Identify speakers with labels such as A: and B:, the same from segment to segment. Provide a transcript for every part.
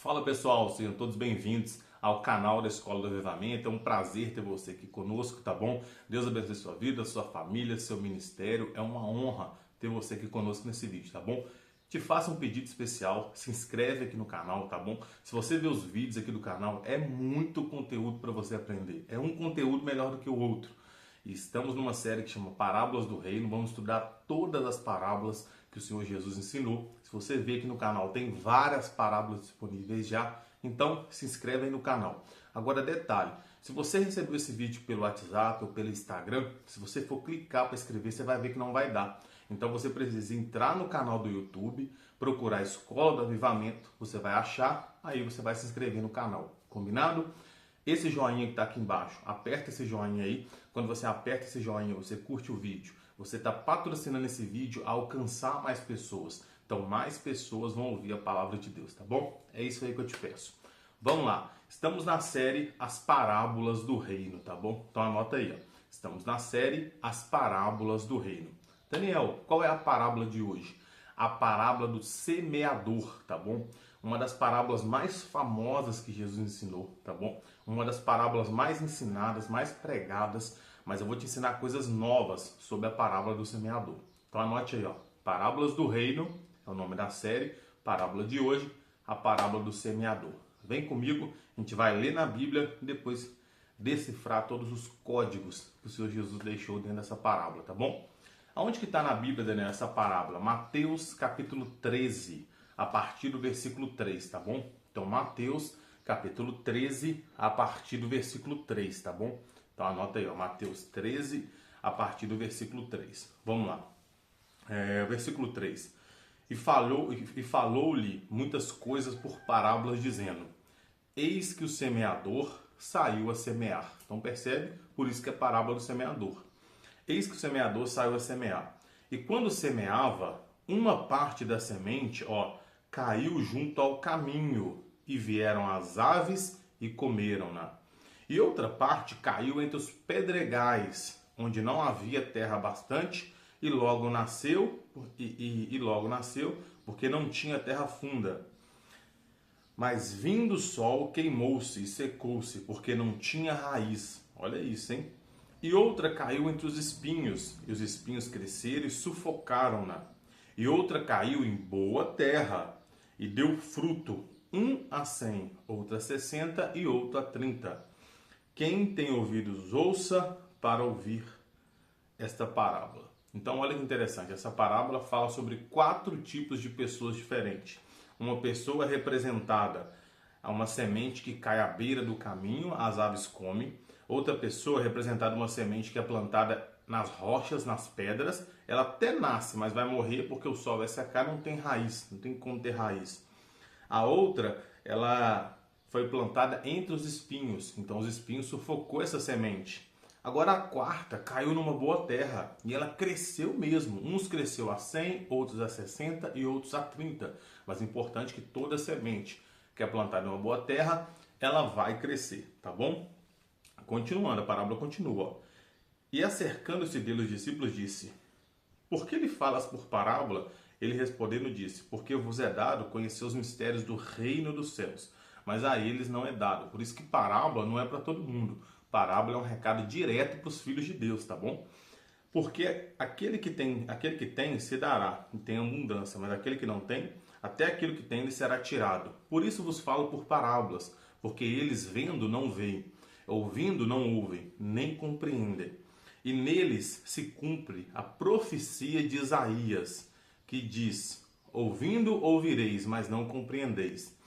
A: Fala pessoal, sejam todos bem-vindos ao canal da Escola do Avivamento. É um prazer ter você aqui conosco, tá bom? Deus abençoe sua vida, sua família, seu ministério. É uma honra ter você aqui conosco nesse vídeo, tá bom? Te faço um pedido especial, se inscreve aqui no canal, tá bom? Se você vê os vídeos aqui do canal, é muito conteúdo para você aprender. É um conteúdo melhor do que o outro. E estamos numa série que chama Parábolas do Reino. Vamos estudar todas as parábolas que o Senhor Jesus ensinou. Se você vê aqui no canal, tem várias parábolas disponíveis já. Então, se inscreve aí no canal. Agora, detalhe. Se você recebeu esse vídeo pelo WhatsApp ou pelo Instagram, se você for clicar para escrever, você vai ver que não vai dar. Então, você precisa entrar no canal do YouTube, procurar a Escola do Avivamento, você vai achar, aí você vai se inscrever no canal. Combinado? Esse joinha que está aqui embaixo, aperta esse joinha aí. Quando você aperta esse joinha, você curte o vídeo. Você está patrocinando esse vídeo a alcançar mais pessoas. Então, mais pessoas vão ouvir a palavra de Deus, tá bom? É isso aí que eu te peço. Vamos lá. Estamos na série As Parábolas do Reino, tá bom? Então, anota aí, ó. Estamos na série As Parábolas do Reino. Daniel, qual é a parábola de hoje? A parábola do semeador, tá bom? Uma das parábolas mais famosas que Jesus ensinou, tá bom? Uma das parábolas mais ensinadas, mais pregadas, mas eu vou te ensinar coisas novas sobre a parábola do semeador. Então anote aí, ó. Parábolas do Reino é o nome da série. Parábola de hoje, a parábola do semeador. Vem comigo, a gente vai ler na Bíblia e depois decifrar todos os códigos que o Senhor Jesus deixou dentro dessa parábola, tá bom? Aonde que está na Bíblia, Daniel, essa parábola? Mateus capítulo 13, a partir do versículo 3, tá bom? Então, Mateus capítulo 13, a partir do versículo 3, tá bom? Então, anota aí, ó, Mateus 13, a partir do versículo 3. Vamos lá. Versículo 3. E falou-lhe muitas coisas por parábolas, dizendo: Eis que o semeador saiu a semear. Então, percebe? Por isso que é parábola do semeador. Eis que o semeador saiu a semear. E quando semeava, uma parte da semente, caiu junto ao caminho, e vieram as aves e comeram-na. E outra parte caiu entre os pedregais, onde não havia terra bastante, e logo nasceu, porque não tinha terra funda. Mas vindo o sol, queimou-se e secou-se, porque não tinha raiz. Olha isso, hein? E outra caiu entre os espinhos, e os espinhos cresceram e sufocaram-na. E outra caiu em boa terra, e deu fruto, um a 100, outra a 60 e outro a 30. Quem tem ouvidos, ouça para ouvir esta parábola. Então, olha que interessante, essa parábola fala sobre 4 tipos de pessoas diferentes. Uma pessoa é representada a uma semente que cai à beira do caminho, as aves comem. Outra pessoa é representada uma semente que é plantada nas rochas, nas pedras. Ela até nasce, mas vai morrer porque o sol vai secar, não tem raiz, não tem como ter raiz. A outra, ela foi plantada entre os espinhos, então os espinhos sufocou essa semente. Agora a quarta caiu numa boa terra e ela cresceu mesmo. Uns cresceu a 100, outros a 60 e outros a 30. Mas é importante que toda semente que é plantada numa boa terra, ela vai crescer, tá bom? Continuando, a parábola continua. Ó. E acercando-se dele os discípulos, disse: Por que lhe falas por parábola? Ele respondendo disse: Porque vos é dado conhecer os mistérios do reino dos céus, mas a eles não é dado. Por isso que parábola não é para todo mundo. Parábola é um recado direto para os filhos de Deus, tá bom? Porque aquele que tem se dará e tem abundância, mas aquele que não tem, até aquilo que tem lhe será tirado. Por isso vos falo por parábolas, porque eles vendo não veem, ouvindo não ouvem, nem compreendem. E neles se cumpre a profecia de Isaías, que diz: Ouvindo ouvireis, mas não compreendeis.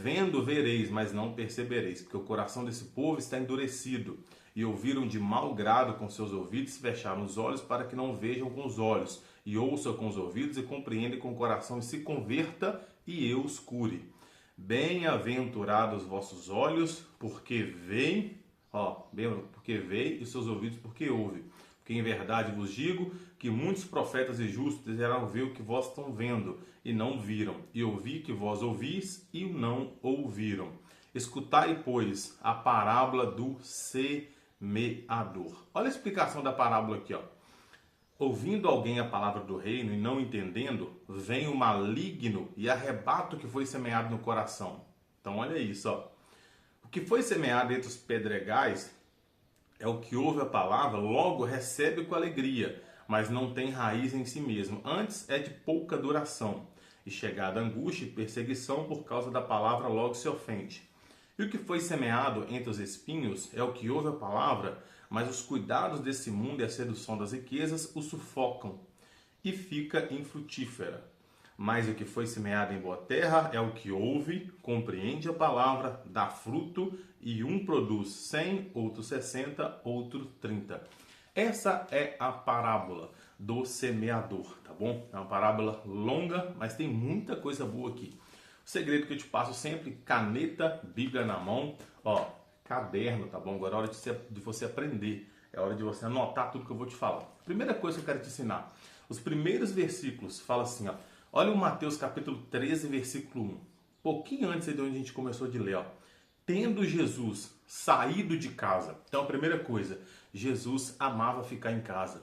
A: Vendo vereis, mas não percebereis, porque o coração desse povo está endurecido, e ouviram de mau grado com seus ouvidos, fecharam os olhos para que não vejam com os olhos, e ouçam com os ouvidos, e compreendem com o coração, e se converta, e eu os cure. Bem-aventurados os vossos olhos, porque veem, porque veem, e seus ouvidos, porque ouvem. Porque em verdade vos digo que muitos profetas e justos desejaram ver o que vós estão vendo e não viram, e ouvir que vós ouvis e não ouviram. Escutai, pois, a parábola do semeador. Olha a explicação da parábola aqui, ó. Ouvindo alguém a palavra do reino e não entendendo, vem o maligno e arrebata o que foi semeado no coração. Então olha isso, ó. O que foi semeado entre os pedregais é o que ouve a palavra, logo recebe com alegria, mas não tem raiz em si mesmo. Antes é de pouca duração, e chegada a angústia e perseguição por causa da palavra, logo se ofende. E o que foi semeado entre os espinhos é o que ouve a palavra, mas os cuidados desse mundo e a sedução das riquezas o sufocam e fica infrutífera. Mas o que foi semeado em boa terra é o que ouve, compreende a palavra, dá fruto, e um produz 100, outro 60, outro 30. Essa é a parábola do semeador, tá bom? É uma parábola longa, mas tem muita coisa boa aqui. O segredo que eu te passo sempre, caneta, Bíblia na mão, ó, caderno, tá bom? Agora é hora de você aprender, é hora de você anotar tudo que eu vou te falar. Primeira coisa que eu quero te ensinar, os primeiros versículos falam assim, ó, olha o Mateus capítulo 13, versículo 1, pouquinho antes de onde a gente começou de ler, ó. Tendo Jesus saído de casa. Então, a primeira coisa, Jesus amava ficar em casa.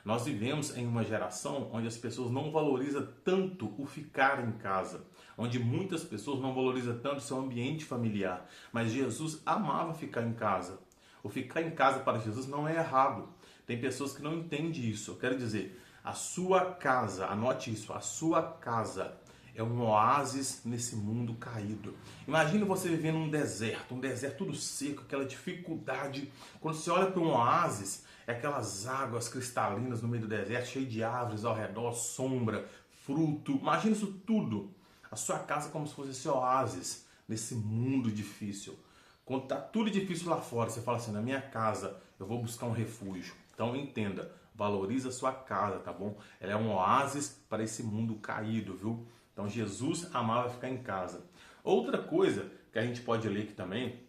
A: Nós vivemos em uma geração onde as pessoas não valorizam tanto o ficar em casa, onde muitas pessoas não valorizam tanto o seu ambiente familiar. Mas Jesus amava ficar em casa. O ficar em casa para Jesus não é errado. Tem pessoas que não entendem isso. Eu quero dizer, a sua casa, anote isso, a sua casa é um oásis nesse mundo caído. Imagina você vivendo um deserto tudo seco, aquela dificuldade. Quando você olha para um oásis, é aquelas águas cristalinas no meio do deserto, cheio de árvores ao redor, sombra, fruto. Imagina isso tudo. A sua casa é como se fosse esse oásis nesse mundo difícil. Quando está tudo difícil lá fora, você fala assim, na minha casa eu vou buscar um refúgio. Então entenda, valoriza a sua casa, tá bom? Ela é um oásis para esse mundo caído, viu? Então Jesus amava ficar em casa. Outra coisa que a gente pode ler aqui também,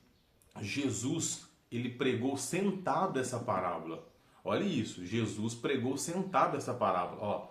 A: Jesus, ele pregou sentado essa parábola. Olha isso, Jesus pregou sentado essa parábola. Ó,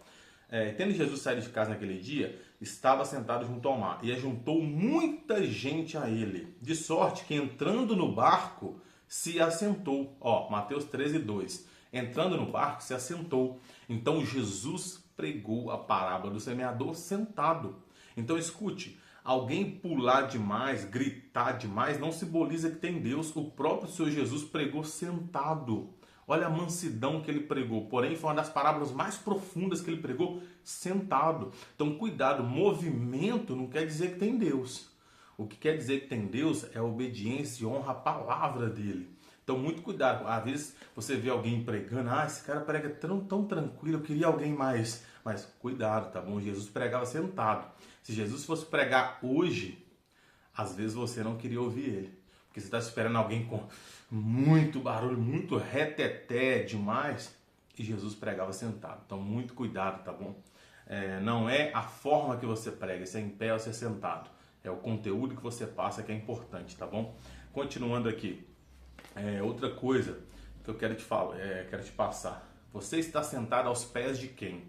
A: tendo Jesus saído de casa naquele dia, estava sentado junto ao mar e ajuntou muita gente a ele, de sorte que entrando no barco se assentou. Ó, Mateus 13, 2. Entrando no barco se assentou. Então Jesus pregou a parábola do semeador sentado. Então escute, alguém pular demais, gritar demais, não simboliza que tem Deus. O próprio Senhor Jesus pregou sentado. Olha a mansidão que ele pregou. Porém, foi uma das parábolas mais profundas que ele pregou sentado. Então, cuidado, movimento não quer dizer que tem Deus. O que quer dizer que tem Deus é a obediência e honra à palavra dele. Então, muito cuidado. Às vezes, você vê alguém pregando, esse cara prega tão tranquilo, eu queria alguém mais. Mas, cuidado, tá bom? Jesus pregava sentado. Se Jesus fosse pregar hoje, às vezes você não queria ouvir ele. Porque você está esperando alguém com muito barulho, muito reteté demais. E Jesus pregava sentado. Então, muito cuidado, tá bom? Não é a forma que você prega, se é em pé ou se é sentado. É o conteúdo que você passa que é importante, tá bom? Continuando aqui. Outra coisa que eu quero te falar, quero te passar. Você está sentado aos pés de quem?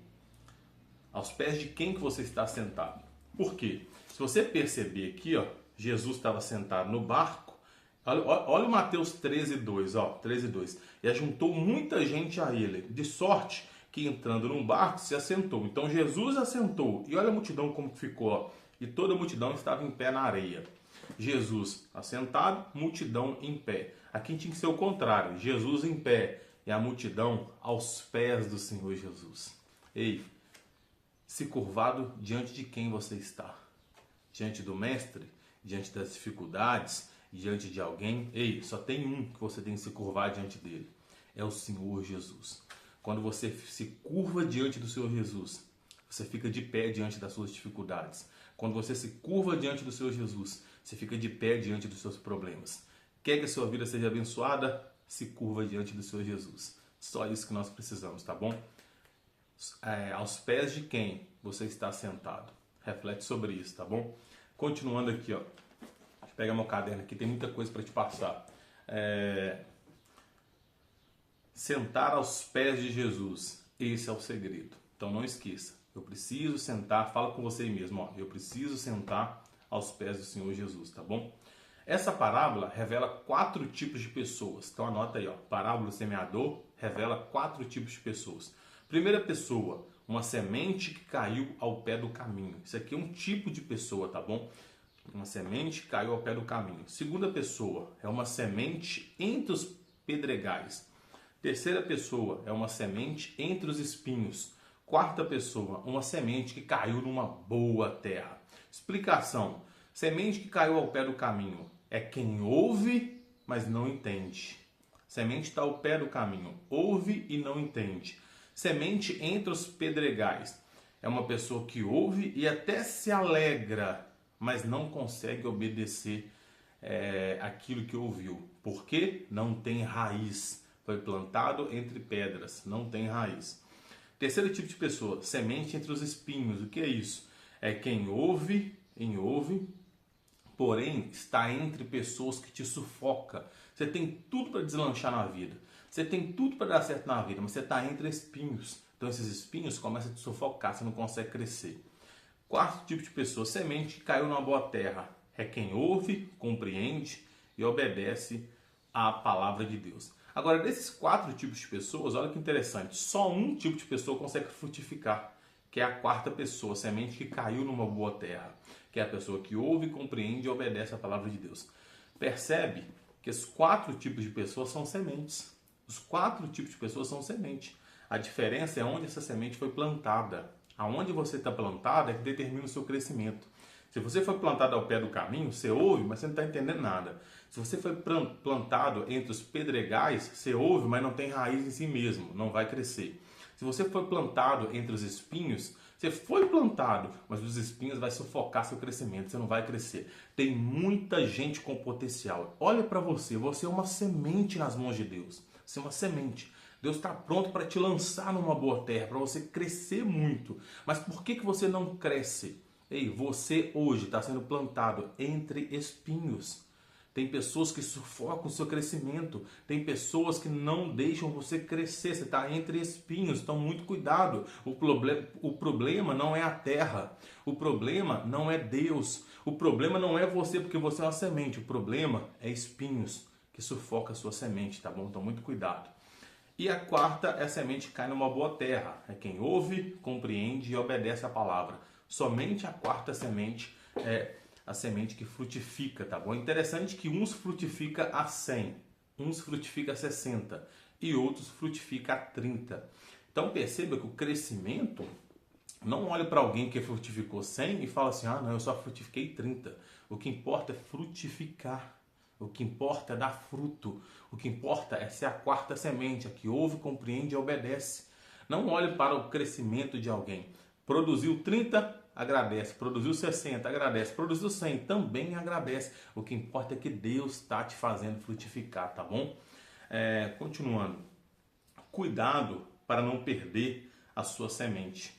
A: Aos pés de quem que você está sentado? Por quê? Se você perceber aqui, ó, Jesus estava sentado no barco. Olha o Mateus 13, 2, ó, 13, 2. E ajuntou muita gente a ele, de sorte que entrando num barco se assentou. Então Jesus assentou. E olha a multidão como ficou, ó. E toda a multidão estava em pé na areia. Jesus assentado, multidão em pé. Aqui tinha que ser o contrário. Jesus em pé e a multidão aos pés do Senhor Jesus. Ei, se curvado diante de quem você está? Diante do mestre? Diante das dificuldades? Diante de alguém? Ei, só tem um que você tem que se curvar diante dele. É o Senhor Jesus. Quando você se curva diante do Senhor Jesus, você fica de pé diante das suas dificuldades. Quando você se curva diante do Senhor Jesus, você fica de pé diante dos seus problemas. Quer que a sua vida seja abençoada? Se curva diante do Senhor Jesus. Só isso que nós precisamos, tá bom? Aos pés de quem você está sentado? Reflete sobre isso, tá bom? Continuando aqui, ó. Deixa eu pegar meu caderno aqui, tem muita coisa para te passar. Sentar aos pés de Jesus. Esse é o segredo. Então não esqueça. Eu preciso sentar, fala com você mesmo, ó. Eu preciso sentar aos pés do Senhor Jesus, tá bom? Essa parábola revela 4 tipos de pessoas. Então anota aí, ó. Parábola do semeador revela 4 tipos de pessoas. Primeira pessoa, uma semente que caiu ao pé do caminho. Isso aqui é um tipo de pessoa, tá bom? Uma semente que caiu ao pé do caminho. Segunda pessoa, é uma semente entre os pedregais. Terceira pessoa, é uma semente entre os espinhos. Quarta pessoa, uma semente que caiu numa boa terra. Explicação: semente que caiu ao pé do caminho é quem ouve, mas não entende. Semente está ao pé do caminho, ouve e não entende. Semente entre os pedregais é uma pessoa que ouve e até se alegra, mas não consegue obedecer aquilo que ouviu. Por quê? Não tem raiz. Foi plantado entre pedras, não tem raiz. Terceiro tipo de pessoa, semente entre os espinhos. O que é isso? É quem ouve, porém está entre pessoas que te sufoca. Você tem tudo para deslanchar na vida. Você tem tudo para dar certo na vida, mas você está entre espinhos. Então esses espinhos começam a te sufocar, você não consegue crescer. Quarto tipo de pessoa, semente que caiu numa boa terra. É quem ouve, compreende e obedece à palavra de Deus. Agora, desses 4 tipos de pessoas, olha que interessante, só um tipo de pessoa consegue frutificar, que é a quarta pessoa, semente que caiu numa boa terra, que é a pessoa que ouve, compreende e obedece à palavra de Deus. Percebe que os 4 tipos de pessoas são sementes. Os 4 tipos de pessoas são semente. A diferença é onde essa semente foi plantada. Aonde você está plantado é que determina o seu crescimento. Se você foi plantado ao pé do caminho, você ouve, mas você não está entendendo nada. Se você foi plantado entre os pedregais, você ouve, mas não tem raiz em si mesmo, não vai crescer. Se você foi plantado entre os espinhos, você foi plantado, mas os espinhos vai sufocar seu crescimento, você não vai crescer. Tem muita gente com potencial. Olha para você, você é uma semente nas mãos de Deus. Você é uma semente. Deus está pronto para te lançar numa boa terra, para você crescer muito. Mas por que você não cresce? Ei, você hoje está sendo plantado entre espinhos. Tem pessoas que sufocam o seu crescimento. Tem pessoas que não deixam você crescer. Você está entre espinhos. Então, muito cuidado. O problema não é a terra. O problema não é Deus. O problema não é você porque você é uma semente. O problema é espinhos que sufocam a sua semente, tá bom? Então, muito cuidado. E a quarta é a semente que cai numa boa terra. É quem ouve, compreende e obedece a palavra. Somente a quarta semente é a semente que frutifica, tá bom? Interessante que uns frutifica a 100, uns frutifica a 60 e outros frutifica a 30. Então perceba que o crescimento, não olhe para alguém que frutificou 100 e fala assim, ah não, eu só frutifiquei 30. O que importa é frutificar. O que importa é dar fruto. O que importa é ser a quarta semente, a que ouve, compreende e obedece. Não olhe para o crescimento de alguém. Produziu 30, agradece. Produziu 60, agradece. Produziu 100, também agradece. O que importa é que Deus está te fazendo frutificar, tá bom? Continuando. Cuidado para não perder a sua semente.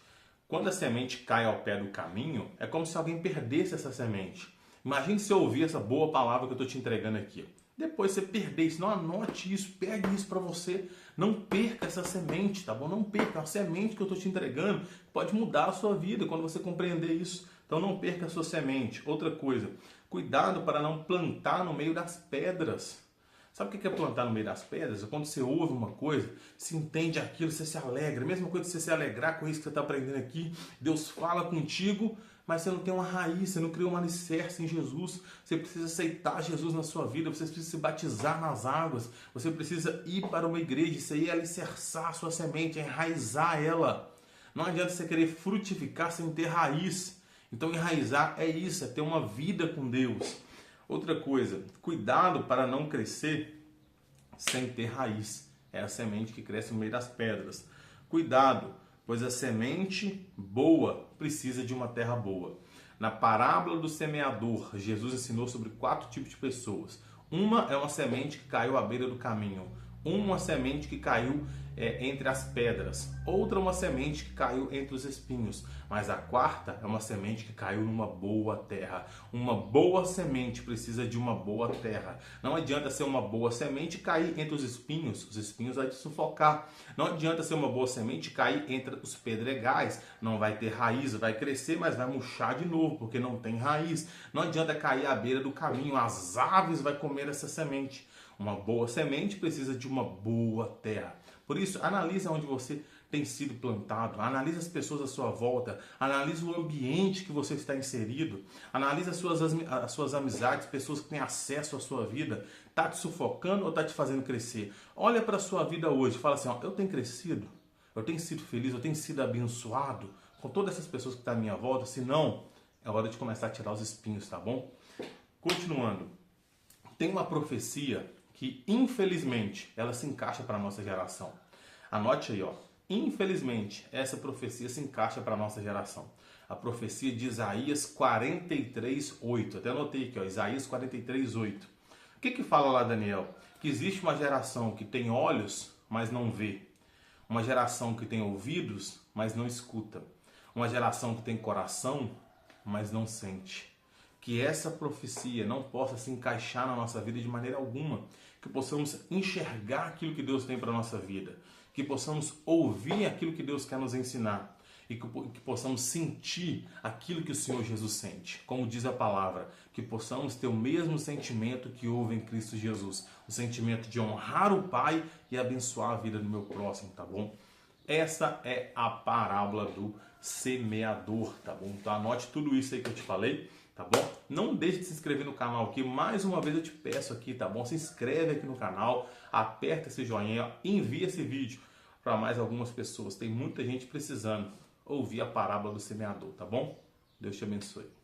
A: Quando a semente cai ao pé do caminho, é como se alguém perdesse essa semente. Imagine se eu ouvir essa boa palavra que eu estou te entregando aqui. Depois você perder isso, não anote isso, pegue isso para você. Não perca essa semente, tá bom? Não perca a semente que eu estou te entregando. Pode mudar a sua vida quando você compreender isso. Então não perca a sua semente. Outra coisa, cuidado para não plantar no meio das pedras. Sabe o que é plantar no meio das pedras? É quando você ouve uma coisa, se entende aquilo, você se alegra. A mesma coisa que você se alegrar com isso que você está aprendendo aqui. Deus fala contigo, mas você não tem uma raiz, você não criou um alicerce em Jesus. Você precisa aceitar Jesus na sua vida, você precisa se batizar nas águas, você precisa ir para uma igreja, isso aí é alicerçar a sua semente, é enraizar ela. Não adianta você querer frutificar sem ter raiz. Então enraizar é isso, é ter uma vida com Deus. Outra coisa, cuidado para não crescer sem ter raiz. É a semente que cresce no meio das pedras. Cuidado, pois a semente boa precisa de uma terra boa. Na parábola do semeador, Jesus ensinou sobre 4 tipos de pessoas. Uma é uma semente que caiu à beira do caminho. Uma semente que caiu entre as pedras. Outra uma semente que caiu entre os espinhos. Mas a quarta é uma semente que caiu numa boa terra. Uma boa semente precisa de uma boa terra. Não adianta ser uma boa semente e cair entre os espinhos vão te sufocar. Não adianta ser uma boa semente e cair entre os pedregais. Não vai ter raiz, vai crescer, mas vai murchar de novo, porque não tem raiz. Não adianta cair à beira do caminho, as aves vão comer essa semente. Uma boa semente precisa de uma boa terra. Por isso, analise onde você tem sido plantado, analise as pessoas à sua volta, analise o ambiente que você está inserido, analise as suas amizades, pessoas que têm acesso à sua vida, está te sufocando ou está te fazendo crescer? Olha para a sua vida hoje e fala assim, ó, eu tenho crescido, eu tenho sido feliz, eu tenho sido abençoado com todas essas pessoas que estão à minha volta, se não, é hora de começar a tirar os espinhos, tá bom? Continuando, tem uma profecia que infelizmente ela se encaixa para a nossa geração. Anote aí, ó. Infelizmente, essa profecia se encaixa para a nossa geração. A profecia de Isaías 43:8. Até anotei aqui, ó, Isaías 43:8. O que fala lá, Daniel? Que existe uma geração que tem olhos, mas não vê. Uma geração que tem ouvidos, mas não escuta. Uma geração que tem coração, mas não sente. Que essa profecia não possa se encaixar na nossa vida de maneira alguma. Que possamos enxergar aquilo que Deus tem para a nossa vida. Que possamos ouvir aquilo que Deus quer nos ensinar. E que possamos sentir aquilo que o Senhor Jesus sente. Como diz a palavra, que possamos ter o mesmo sentimento que houve em Cristo Jesus. O sentimento de honrar o Pai e abençoar a vida do meu próximo, tá bom? Essa é a parábola do semeador, tá bom? Então anote tudo isso aí que eu te falei, tá bom? Não deixe de se inscrever no canal aqui, mais uma vez eu te peço aqui, tá bom? Se inscreve aqui no canal, aperta esse joinha, envia esse vídeo para mais algumas pessoas. Tem muita gente precisando ouvir a parábola do semeador, tá bom? Deus te abençoe.